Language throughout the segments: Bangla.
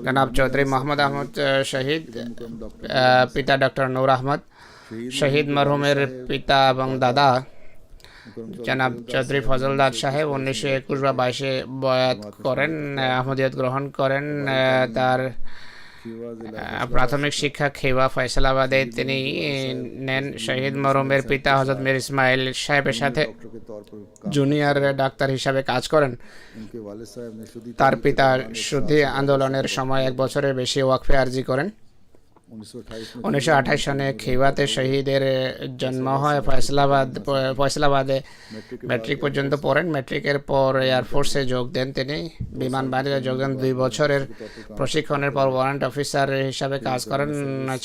জনাব চৌধুরী মোহাম্মদ আহমদ শহীদ, পিতা ডক্টর নূর আহমদ শহীদ মরহুমের পিতা এবং দাদা জনাব চৌধুরী ফজলদার সাহেব 1921 বা 22-এ বয়াত করেন, আহমদিয়ত গ্রহণ করেন। তার প্রাথমিক শিক্ষা খেওয়া ফয়সালাবাদে তিনি নেন। শহীদ মরহুমের পিতা হযরত মীর ইসমাইল সাহেবের সাথে জুনিয়র ডাক্তার হিসাবে কাজ করেন। তার পিতা সুধী আন্দোলনের সময় 1 বছরের বেশি ওয়াকফে আর্জি করেন। 1928 সনে খেওয়াতে শহীদের জন্ম হয়। ফয়সালাবাদে ম্যাট্রিক পর্যন্ত পড়েন। ম্যাট্রিকের পর এয়ারফোর্সে যোগ দেন। তিনি বিমান বাহিনীতে যোগ দেন। 2 বছরের প্রশিক্ষণের পর ওয়ারেন্ট অফিসার হিসাবে কাজ করেন।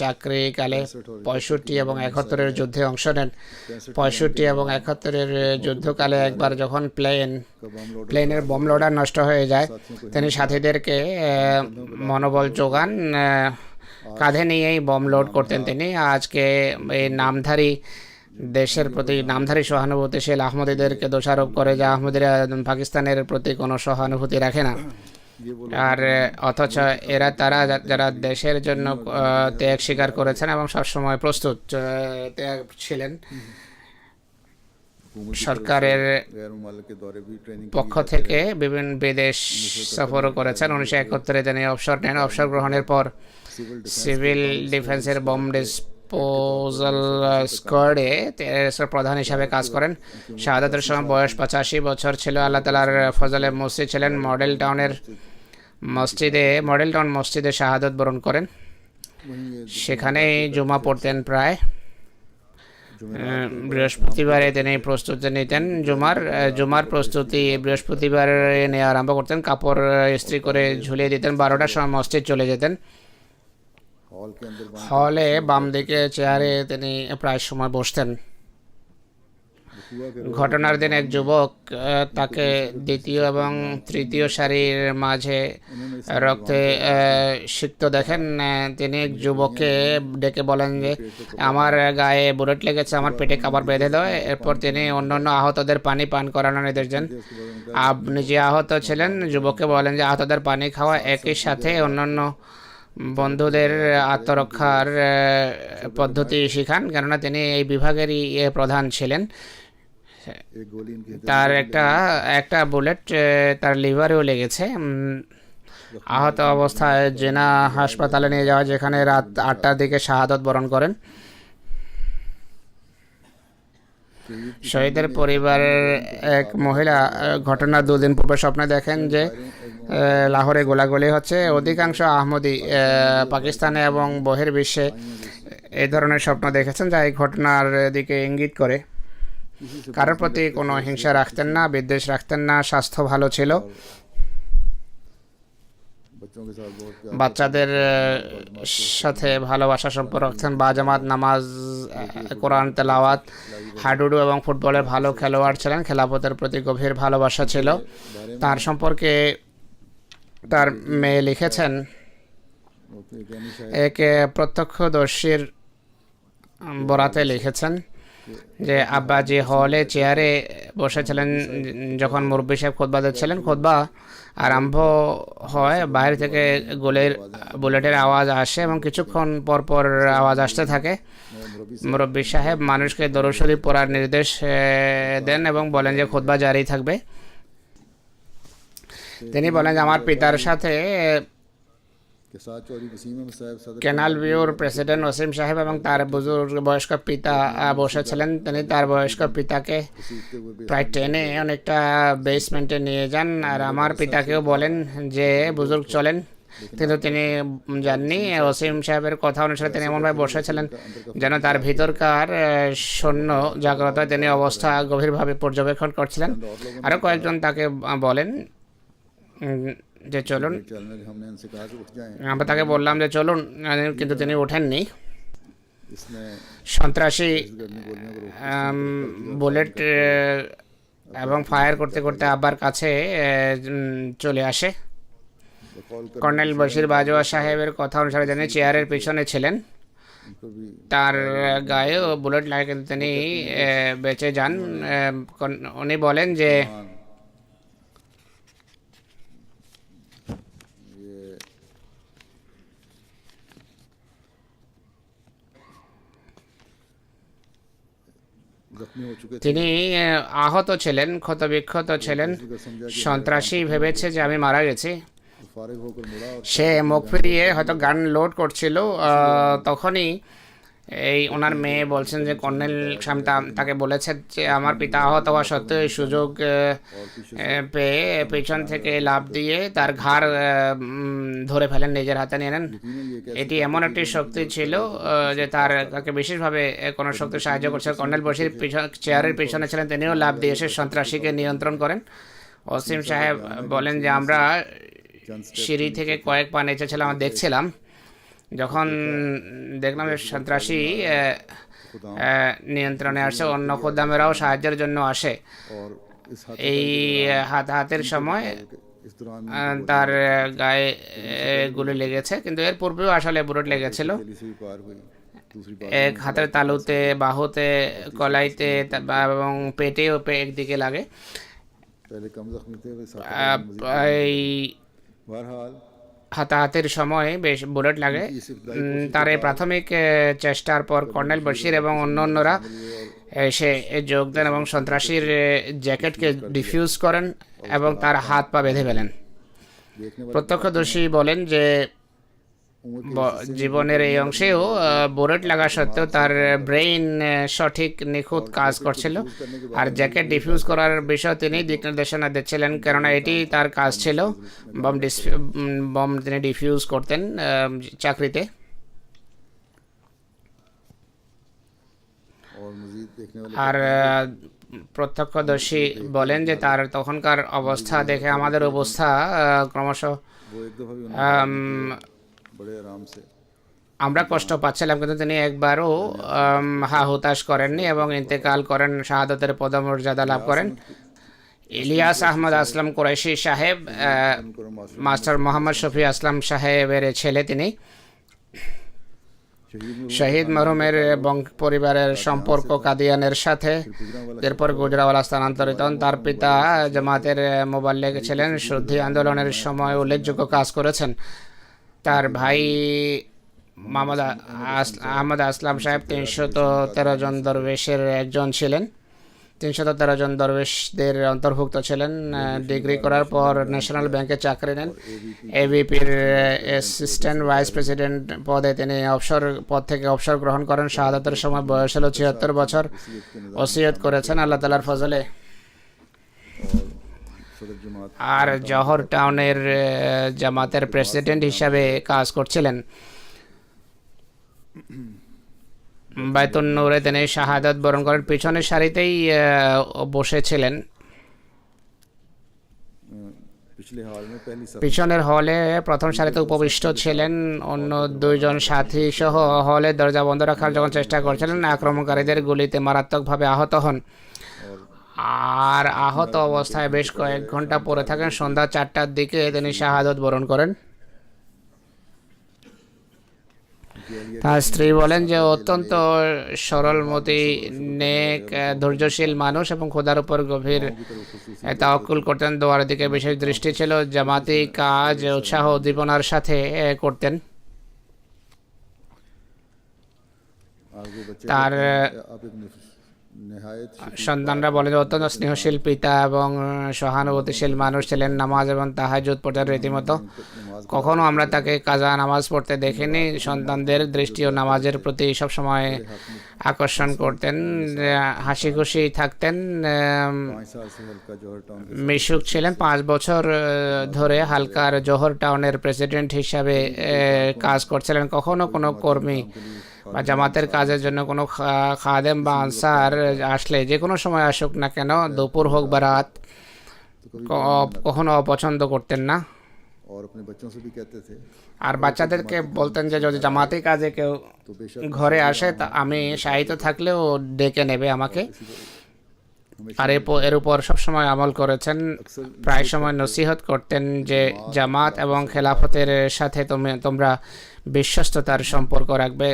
চাকরিকালে 65 এবং 71-এর যুদ্ধে অংশ নেন। 65 এবং 71-এর যুদ্ধকালে একবার যখন প্লেনের বোম লোডার নষ্ট হয়ে যায়, তিনি সাথীদেরকে মনোবল যোগান। কাঁধে নিয়েই বোম লোড করতেন তিনি। আজকে এই নামধারী দেশের প্রতি নামধারী সহানুভূতিশীল আহমদীদেরকে দোষারোপ করে যে আহমদীরা পাকিস্তানের প্রতি কোনো সহানুভূতি রাখে না, আর অথচ তারা যারা দেশের জন্য ত্যাগ স্বীকার করেছেন এবং সবসময় প্রস্তুত ত্যাগ ছিলেন। সরকারের পক্ষ থেকে বিভিন্ন বিদেশ সফরও করেছেন। 1971-এ তিনি অবসর নেন। অবসর গ্রহণের পর সিভিল ডিফেন্সের বোম ডিসপোজাল স্কোয়াডে প্রধান হিসাবে কাজ করেন। শাহাদাতের সময় বয়স 85 বছর ছিল। আল্লাহ তাআলার ফজলে মসজিদ ছিলেন। মডেল টাউন মসজিদে শাহাদাত বরণ করেন। সেখানেই জুমা পড়তেন। প্রায় বৃহস্পতিবারে তিনি প্রস্তুতি নিতেন। জুমার প্রস্তুতি বৃহস্পতিবারে নেওয়া আরম্ভ করতেন। কাপড় ইস্ত্রি করে ঝুলিয়ে দিতেন। 12টার সময় মসজিদ চলে যেতেন। হলে বাম দিকে চেয়ারে তিনি প্রায় সময় বসতেন। ঘটনার দিন এক যুবক তাকে দ্বিতীয় এবং তৃতীয় সারির মাঝে রক্তে সিক্ত দেখেন। তিনি এক যুবককে ডেকে বলেন যে আমার গায়ে বুলেট লেগেছে, আমার পেটে কাপড় বেঁধে দেয়। এরপর তিনি অন্যান্য আহতদের পানি পান করানোর নির্দেশ দেন। নিজে আহত ছিলেন। যুবককে বলেন যে আহতদের পানি খাওয়া, একই সাথে অন্যান্য বন্ধুদের আত্মরক্ষার পদ্ধতি শিখান, কেননা তিনি এই বিভাগেরই প্রধান ছিলেন। তার একটা বুলেট তার লিভারেও লেগেছে। আহত অবস্থায় জেনা হাসপাতালে নিয়ে যাওয়া, যেখানে রাত 8টার দিকে শাহাদত বরণ করেন। শহীদের পরিবারের এক মহিলা ঘটনার 2 দিন পূর্বে স্বপ্নে দেখেন যে লাহোরে গোলাগুলি হচ্ছে। অধিকাংশ আহমদী পাকিস্তানে এবং বহির্বিশ্বে এই ধরনের স্বপ্ন দেখেছেন, যা এই ঘটনার দিকে ইঙ্গিত করে। কারোর প্রতি কোনো হিংসা রাখতেন না, বিদ্বেষ রাখতেন না। স্বাস্থ্য ভালো ছিল। বাচ্চাদের সাথে ভালোবাসা সম্পর্ক রাখতেন। বাজামাত নামাজ, কোরআন তেলাওয়াত, হাডুডু এবং ফুটবলের ভালো খেলোয়াড় ছিলেন। খেলাফতের প্রতি গভীর ভালোবাসা ছিল। তার সম্পর্কে তার মেয়ে লিখেছেন, এক প্রত্যক্ষদর্শীর বরাতে লিখেছেন যে আব্বাজি হলে চেয়ারে বসেছিলেন যখন মুরব্বী সাহেব খুতবা দিচ্ছিলেন। খুতবা আরম্ভ হয়, বাইরে থেকে বুলেটের আওয়াজ আসে এবং কিছুক্ষণ পর পর আওয়াজ আসতে থাকে। মুরব্বী সাহেব মানুষকে দরুদ শরীফ পড়ার নির্দেশ দেন এবং বলেন যে খুতবা জারি থাকবে। তিনি বলেন যে আমার পিতার সাথে ক্যানাল ভিউর প্রেসিডেন্ট ওসিম সাহেব এবং তার বয়স্ক পিতা বসেছিলেন। তিনি তার বয়স্ক পিতাকে প্রায় টেনে অনেকটা বেসমেন্টে নিয়ে যান, আর আমার পিতাকেও বলেন যে বুজুর্গ চলেন, কিন্তু তিনি যাননি। ওসিম সাহেবের কথা অনুসারে তিনি এমনভাবে বসেছিলেন যেন তার ভিতরকার শূন্য জাগ্রত। তিনি অবস্থা গভীরভাবে পর্যবেক্ষণ করছিলেন। আরও কয়েকজন তাকে বলেন যে চলুন, আমরা তাকে বললাম যে চলুন, কিন্তু তিনি ওঠেননি। সন্ত্রাসী বুলেট এবং ফায়ার করতে করতে আব্বার কাছে চলে আসে। কর্নেল বশির বাজওয়া সাহেবের কথা অনুসারে তিনি চেয়ারের পিছনে ছিলেন। তার গায়েও বুলেট লাগে, কিন্তু তিনি বেঁচে যান। উনি বলেন যে जख्मी हो चुके थे। তিনি আহত ছিলেন, ক্ষতবিক্ষত ছিলেন। फिर समझा कि সন্ত্রাসী ভেবেছে যে আমি মারা গেছি। तो फारिग होकर मुड़ा और সে মুখ ফিরিয়ে হয়তো গান লোড করছিল। তখনই এই ওনার মেয়ে বলছেন যে কর্নেল স্বামী তাকে বলেছে যে আমার পিতা আহত হওয়া সত্ত্বেও এই সুযোগ পেয়ে পেছন থেকে লাফ দিয়ে তার ঘাড় ধরে ফেলেন, নিজের হাতে নিয়ে নেন। यकीनन ये कैसे এটি এমন একটি শক্তি ছিল যে তাকে বিশেষভাবে কোনো শক্তি সাহায্য করছে। কর্নেল বশির চেয়ারের পিছনে ছিলেন, তিনিও লাফ দিয়ে এসে সন্ত্রাসীকে নিয়ন্ত্রণ করেন। ওসিম সাহেব বলেন যে আমরা সিঁড়ি থেকে কয়েক পা নিচে ছিলাম, দেখছিলাম। যখন দেখলাম যে সন্ত্রাসী নিয়ন্ত্রণে আসে, অন্য খোদ্দামেরাও সাহায্যের জন্য আসে। और इस हद এই হাতাহাতির সময় इस दौरान তার গায়ে গুলি লেগেছে, কিন্তু এর পূর্বেও আসলে বুলেট লেগেছিল। पहली से भी पार हुई, दूसरी बार এক হাতের তালুতে, বাহুতে, কলাইতে এবং পেটেও একদিকে লাগে। पहले कम जख्मी थे वे साथ এই बहरहाल হাতাহাতির সময় বেশ বুলেট লাগে। তার এই প্রাথমিক চেষ্টার পর কর্নেল বশির এবং অন্যান্যরা এসে যোগ দেন এবং সন্ত্রাসীর জ্যাকেটকে ডিফিউজ করেন এবং তার হাত পা বেঁধে ফেলেন। देखने প্রত্যক্ষদর্শী বলেন যে জীবনের এই অংশেও বুলেট লাগা সত্ত্বেও তার ব্রেইন সঠিক নিখুঁত কাজ করছিল। আর জ্যাকেট ডিফিউজ করার বিষয়ে তিনি দিক নির্দেশনা দিচ্ছিলেন, কেননা এটি তার কাজ ছিল। বম তিনি ডিফিউজ করতেন চাকরিতে। और मजीद देखने वाले আর প্রত্যক্ষদর্শী বলেন যে তার তখনকার অবস্থা দেখে আমাদের অবস্থা ক্রমশ वो एक दफ़ा भी उन्होंने बड़े आराम से আমরা কষ্ট পাচ্ছিলাম, কিন্তু তিনি একবারও হা হুতাশ করেননি এবং ইন্তেকাল করেন, শাহাদতের পদমর্যাদা লাভ করেন। ইলিয়াস আহমদ আসলাম কুরাইশি সাহেব মাস্টার মোহাম্মদ শফি আসলাম সাহেবের ছেলে। তিনি শহীদ মরহুমের পরিবারের সম্পর্ক কাদিয়ানের সাথে। এরপর গুজরাওয়ালা স্থানান্তরিত হন। তার পিতা জামাতের মোবাল্লেগ ছিলেন, শুদ্ধি আন্দোলনের সময় উল্লেখযোগ্য কাজ করেছেন। তার ভাই আহমদ আসলাম সাহেব 313 জন দরবেশের একজন ছিলেন। 313 জন দরবেশদের অন্তর্ভুক্ত ছিলেন। ডিগ্রি করার পর ন্যাশনাল ব্যাংকে চাকরি নেন। এবিপির অ্যাসিস্ট্যান্ট ভাইস প্রেসিডেন্ট পদে তিনি পদ থেকে অবসর গ্রহণ করেন। শাহাদাতের সময় বয়স হল 76 বছর। ওসিয়ত করেছেন আল্লাহ তাআলার ফজলে। सदर जमात আর জহর টাউনের জামাতের প্রেসিডেন্ট হিসাবে কাজ করছিলেন। বাইতুন নূরে তিনি শাহাদাত বরণ করেন। পিছনের সারিতেই বসেছিলেন। पिछले हाल में पहली सफर পিছনের হলে প্রথম সারিতে উপবিষ্ট ছিলেন। অন্য দুইজন সাথী সহ হলে দরজা বন্ধ রাখার যখন চেষ্টা করছিলেন, আক্রমণকারীদের গুলিতে মারাত্মকভাবে আহত হন। আর আহত অবস্থায় বেশ কয়েক ঘন্টা পড়ে থাকেন। সন্ধ্যা 4টার দিকে তিনি শাহাদত বরণ করেন। তার স্ত্রী বলেন যে অত্যন্ত সরলমতি, নেক, ধৈর্যশীল মানুষ এবং খোদার উপর গভীর তাওয়াক্কুল করতেন। দোয়ার দিকে বিশেষ দৃষ্টি ছিল। জামাতি কাজ উৎসাহ উদ্দীপনার সাথে করতেন। आगे बच्चे তার आप एक निहायत সন্তানরা বলে যে অত্যন্ত স্নেহশীল পিতা এবং সহানুভূতিশীল মানুষ ছিলেন। নামাজ এবং তাহাজ্জুদ পড়তেন রীতিমতো। কখনো আমরা তাকে কাজা নামাজ পড়তে দেখিনি। সন্তানদের দৃষ্টি ও নামাজের প্রতি সবসময় আকর্ষণ করতেন। হাসি খুশি থাকতেন। 5 साल से हल्का जौहर टाउन মিশুক ছিলেন। 5 বছর ধরে হালকার জোহর টাউনের প্রেসিডেন্ট হিসাবে কাজ করছিলেন। কখনো কোনো কর্মী বা জামাতের কাজের জন্য কোনো খাদেম বা আনসার আসলে, যে কোনো সময় আসুক না কেন, দুপুর হোক বা রাত, কখনো অপছন্দ করতেন না। और अपने बच्चों से भी कहते थे আর বাচ্চাদেরকে বলতেন যে যদি জামাতি কাজে কেউ तो बेशक ঘরে আসে তা আমি সাহিত্য থাকলেও ডেকে নেবে আমাকে। আর এর উপর সবসময় আমল করেছেন। প্রায় সময় নসিহত করতেন যে জামাত এবং খেলাফতের সাথে তোমরা বিশ্বস্ততার সম্পর্ক রাখবে।